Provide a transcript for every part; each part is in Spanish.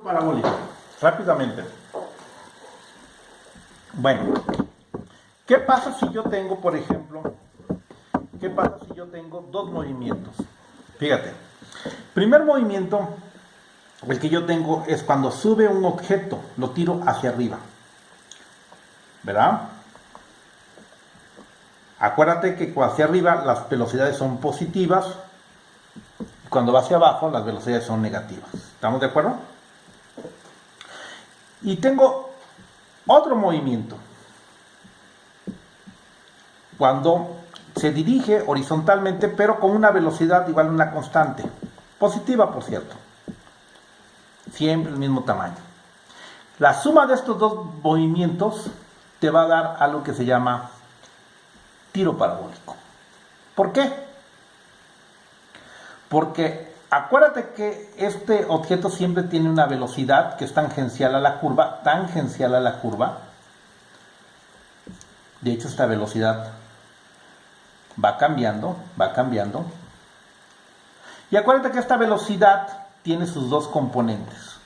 Parabólico, rápidamente. Bueno, ¿qué pasa si yo tengo, por ejemplo, qué pasa si yo tengo dos movimientos? Fíjate, primer movimiento, el que yo tengo es cuando sube un objeto, lo tiro hacia arriba, ¿verdad? Acuérdate que hacia arriba las velocidades son positivas, y cuando va hacia abajo las velocidades son negativas. ¿Estamos de acuerdo? Y tengo otro movimiento. Cuando se dirige horizontalmente, pero con una velocidad igual a una constante. Positiva, por cierto. Siempre el mismo tamaño. La suma de estos dos movimientos te va a dar algo que se llama tiro parabólico. ¿Por qué? Porque acuérdate que este objeto siempre tiene una velocidad que es tangencial a la curva, De hecho, esta velocidad va cambiando. Y acuérdate que esta velocidad tiene sus dos componentes,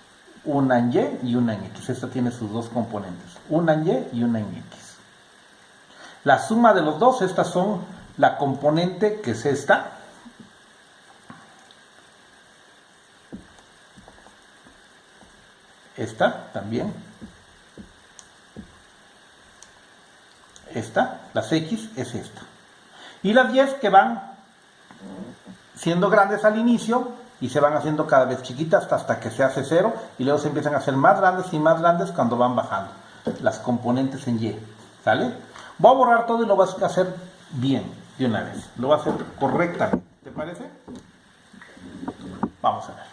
una en Y y una en X. Esta tiene sus dos componentes, una en Y y una en X. La suma de los dos, estas son la componente que es esta, esta también, esta, las X es esta. Y las 10 que van siendo grandes al inicio y se van haciendo cada vez chiquitas hasta que se hace 0 y luego se empiezan a hacer más grandes y más grandes cuando van bajando las componentes en Y. ¿Sale? Voy a borrar todo y lo vas a hacer bien de una vez. Lo voy a hacer correctamente. ¿Te parece? Vamos a ver.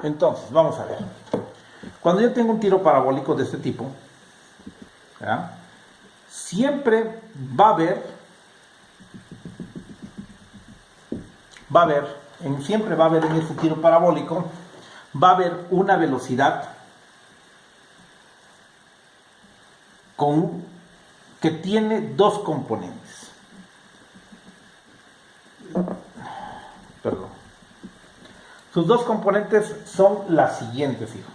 Entonces, vamos a ver. Cuando yo tengo un tiro parabólico de este tipo, ¿verdad? Siempre va a haber, en este tiro parabólico, va a haber una velocidad que tiene dos componentes. Perdón. Sus dos componentes son las siguientes, hijo.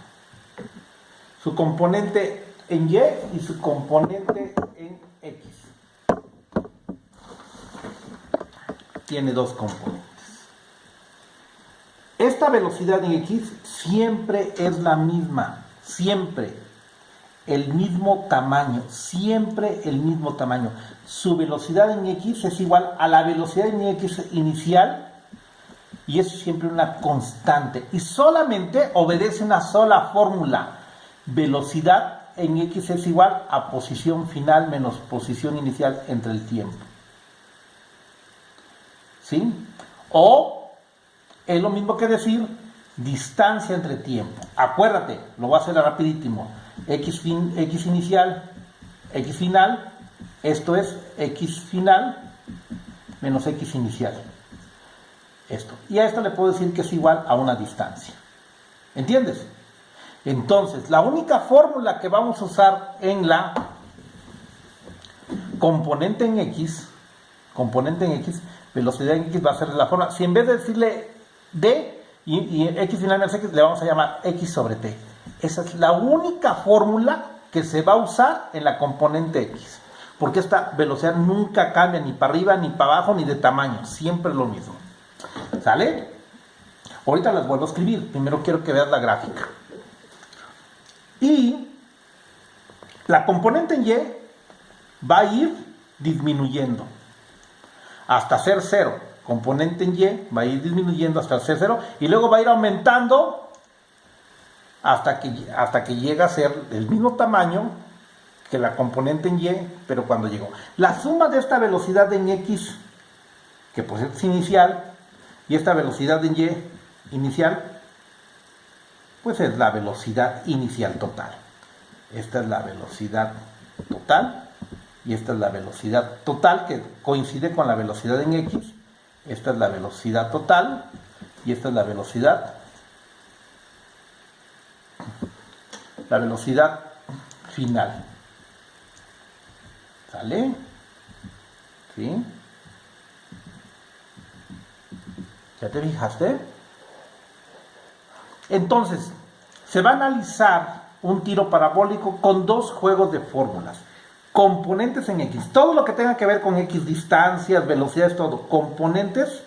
Su componente en Y y su componente en X. Tiene dos componentes. Esta velocidad en X siempre es la misma, siempre el mismo tamaño, Su velocidad en X es igual a la velocidad en X inicial y es siempre una constante y solamente obedece una sola fórmula. Velocidad en X es igual a posición final menos posición inicial entre el tiempo. ¿Sí? O es lo mismo que decir distancia entre tiempo. Acuérdate, lo voy a hacer rapidísimo. X inicial, X final, esto es X final menos X inicial. Esto. Y a esto le puedo decir que es igual a una distancia. ¿Entiendes? Entonces, la única fórmula que vamos a usar en la componente en X, velocidad en X va a ser la fórmula. Si en vez de decirle D y X final menos X, le vamos a llamar X sobre T. Esa es la única fórmula que se va a usar en la componente X. Porque esta velocidad nunca cambia ni para arriba, ni para abajo, ni de tamaño. Siempre es lo mismo. ¿Sale? Ahorita las vuelvo a escribir. Primero quiero que veas la gráfica. Y la componente en Y va a ir disminuyendo hasta ser 0. Componente en Y va a ir disminuyendo hasta ser 0 y luego va a ir aumentando hasta que llega a ser del mismo tamaño que la componente en Y, pero cuando llegó. La suma de esta velocidad en X, que pues es inicial, y esta velocidad en Y inicial, pues es la velocidad inicial total. Esta es la velocidad total y esta es la velocidad total que coincide con la velocidad en X. Esta es la velocidad total y esta es la velocidad final. ¿Sale? ¿Sí? ¿Ya te fijaste? Entonces, se va a analizar un tiro parabólico con dos juegos de fórmulas. Componentes en X. Todo lo que tenga que ver con X, distancias, velocidades, todo. Componentes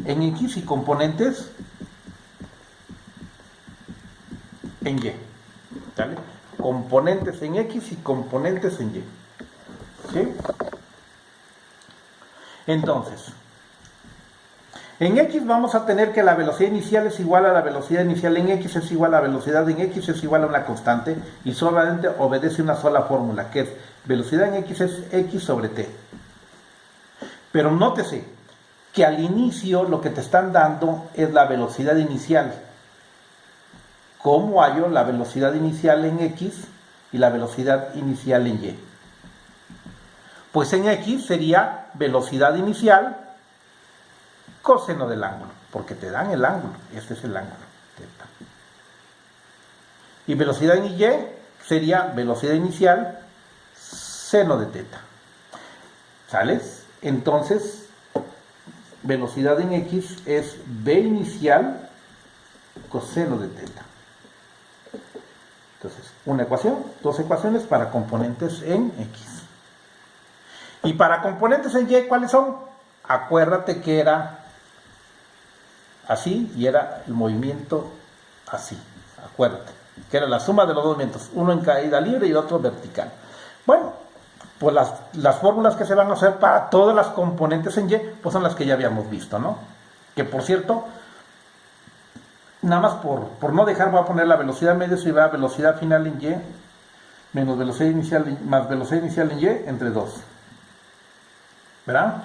en X y componentes en Y. ¿Sale? Componentes en X y componentes en Y. ¿Sí? Entonces, en X vamos a tener que la velocidad inicial es igual a la velocidad inicial en X, es igual a la velocidad en X, es igual a una constante, y solamente obedece una sola fórmula, que es velocidad en X es X sobre T. Pero nótese que al inicio lo que te están dando es la velocidad inicial. ¿Cómo hallo la velocidad inicial en X y la velocidad inicial en Y? Pues en X sería velocidad inicial coseno del ángulo, porque te dan el ángulo, este es el ángulo, teta. Y velocidad en Y sería velocidad inicial seno de teta. ¿Sales? Entonces, velocidad en X es V inicial coseno de teta. Entonces, una ecuación, dos ecuaciones para componentes en X. Y para componentes en Y, ¿cuáles son? Acuérdate que era así y era el movimiento así. Acuérdate que era la suma de los dos movimientos, uno en caída libre y el otro vertical. Bueno, pues las fórmulas que se van a hacer para todas las componentes en Y, pues son las que ya habíamos visto, ¿no? Que por cierto, nada más por no dejar, voy a poner la velocidad media, si va a velocidad final en Y, menos velocidad inicial, más velocidad inicial en Y, entre 2. ¿Verdad?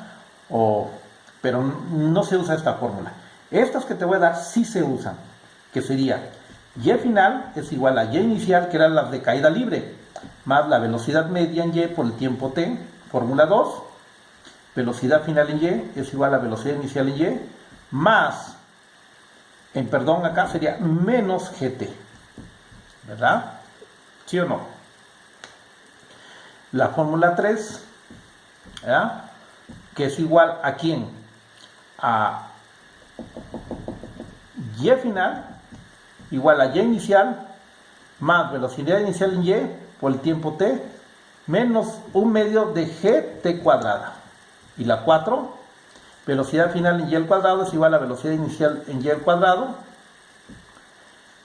Pero no se usa esta fórmula. Estas que te voy a dar sí se usan, que sería Y final es igual a Y inicial, que eran las de caída libre, más la velocidad media en Y por el tiempo T, fórmula 2, velocidad final en Y es igual a velocidad inicial en Y, más, acá sería menos GT, ¿verdad? ¿Sí o no? La fórmula 3, ¿verdad? Que es igual a ¿quién? A Y final igual a Y inicial más velocidad inicial en Y por el tiempo T menos 1/2 de GT cuadrada. Y la 4, velocidad final en Y al cuadrado es igual a velocidad inicial en Y al cuadrado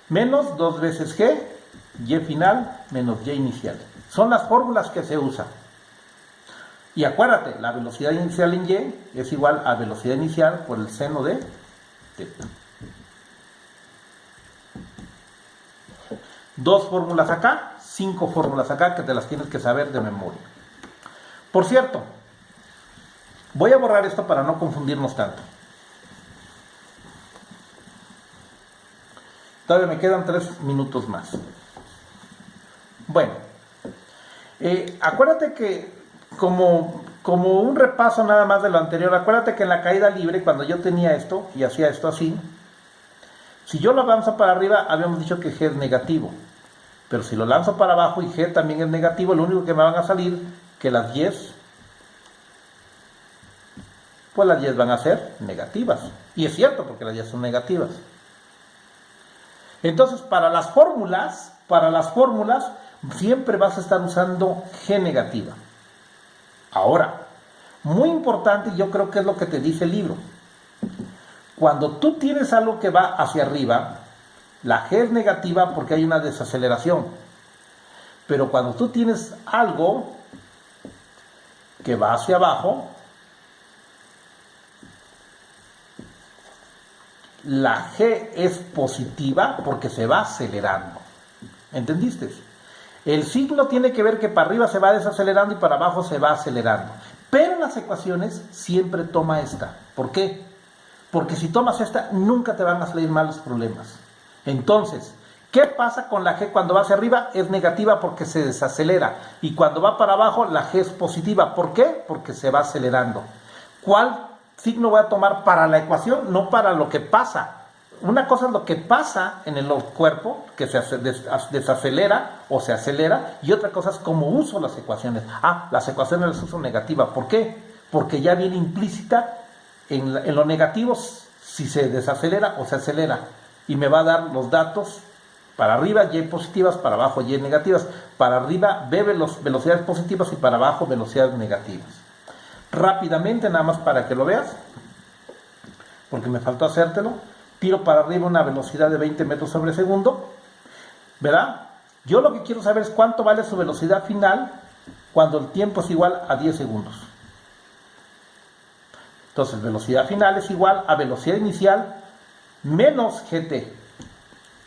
menos 2 veces G, Y final menos Y inicial. Son las fórmulas que se usan. Y acuérdate, la velocidad inicial en Y es igual a velocidad inicial por el seno de teta. Dos fórmulas acá, 5 fórmulas acá que te las tienes que saber de memoria. Por cierto, voy a borrar esto para no confundirnos tanto. Todavía me quedan 3 minutos más. Bueno, acuérdate que como un repaso nada más de lo anterior, acuérdate que en la caída libre, cuando yo tenía esto y hacía esto así, si yo lo lanzo para arriba, habíamos dicho que G es negativo. Pero si lo lanzo para abajo y G también es negativo, lo único que me van a salir que las Y's, pues las Y's van a ser negativas. Y es cierto, porque las Y's son negativas. Entonces, para las fórmulas, siempre vas a estar usando G negativa. Ahora, muy importante, yo creo que es lo que te dice el libro. Cuando tú tienes algo que va hacia arriba, la G es negativa porque hay una desaceleración. Pero cuando tú tienes algo que va hacia abajo, la G es positiva porque se va acelerando. ¿Entendiste? El signo tiene que ver que para arriba se va desacelerando y para abajo se va acelerando. Pero en las ecuaciones siempre toma esta. ¿Por qué? Porque si tomas esta, nunca te van a salir mal los problemas. Entonces, ¿qué pasa con la G cuando va hacia arriba? Es negativa porque se desacelera. Y cuando va para abajo, la G es positiva. ¿Por qué? Porque se va acelerando. ¿Cuál signo voy a tomar para la ecuación? No para lo que pasa. Una cosa es lo que pasa en el cuerpo, que se desacelera o se acelera, y otra cosa es cómo uso las ecuaciones. Las ecuaciones las uso negativas. ¿Por qué? porque ya viene implícita en lo negativo si se desacelera o se acelera, y me va a dar los datos para arriba y positivas, para abajo y negativas, para arriba v velocidades positivas y para abajo velocidades negativas. Rápidamente, nada más para que lo veas, porque me faltó hacértelo, tiro para arriba una velocidad de 20 metros sobre segundo, ¿verdad? Yo lo que quiero saber es cuánto vale su velocidad final cuando el tiempo es igual a 10 segundos. Entonces, velocidad final es igual a velocidad inicial menos GT.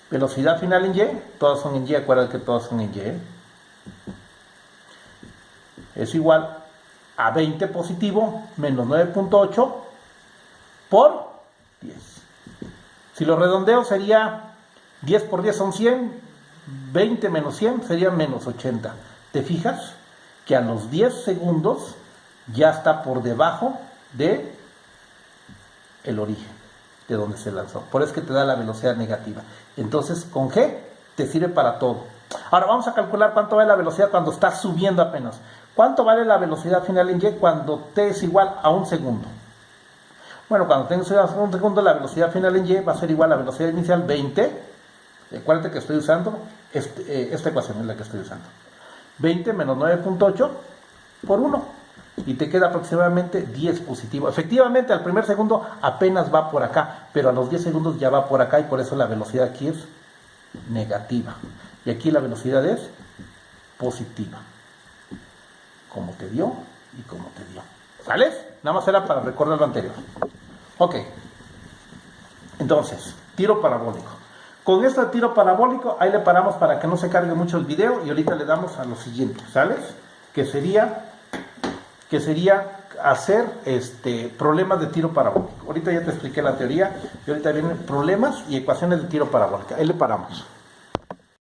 Velocidad final en Y, todas son en Y, acuérdate que todas son en Y. Es igual a 20 positivo menos 9.8 por 10. Si lo redondeo sería 10 por 10 son 100, 20 menos 100 sería menos 80. ¿Te fijas? Que a los 10 segundos ya está por debajo de el origen, de donde se lanzó. Por eso es que te da la velocidad negativa. Entonces, con G te sirve para todo. Ahora vamos a calcular cuánto vale la velocidad cuando está subiendo apenas. ¿Cuánto vale la velocidad final en Y cuando T es igual a 1 segundo? Bueno, cuando T es igual a 1 segundo, la velocidad final en Y va a ser igual a la velocidad inicial 20. Acuérdate que estoy usando, esta ecuación es la que estoy usando. 20 menos 9.8 por 1. Y te queda aproximadamente 10 positivo. Efectivamente, al primer segundo apenas va por acá, pero a los 10 segundos ya va por acá y por eso la velocidad aquí es negativa. Y aquí la velocidad es positiva. Como te dio y como te dio. ¿Sales? Nada más era para recordar lo anterior. Ok. Entonces, tiro parabólico. Con este tiro parabólico, ahí le paramos para que no se cargue mucho el video y ahorita le damos a lo siguiente, ¿sales? Que sería hacer problemas de tiro parabólico. Ahorita ya te expliqué la teoría y ahorita vienen problemas y ecuaciones de tiro parabólico. Ahí le paramos.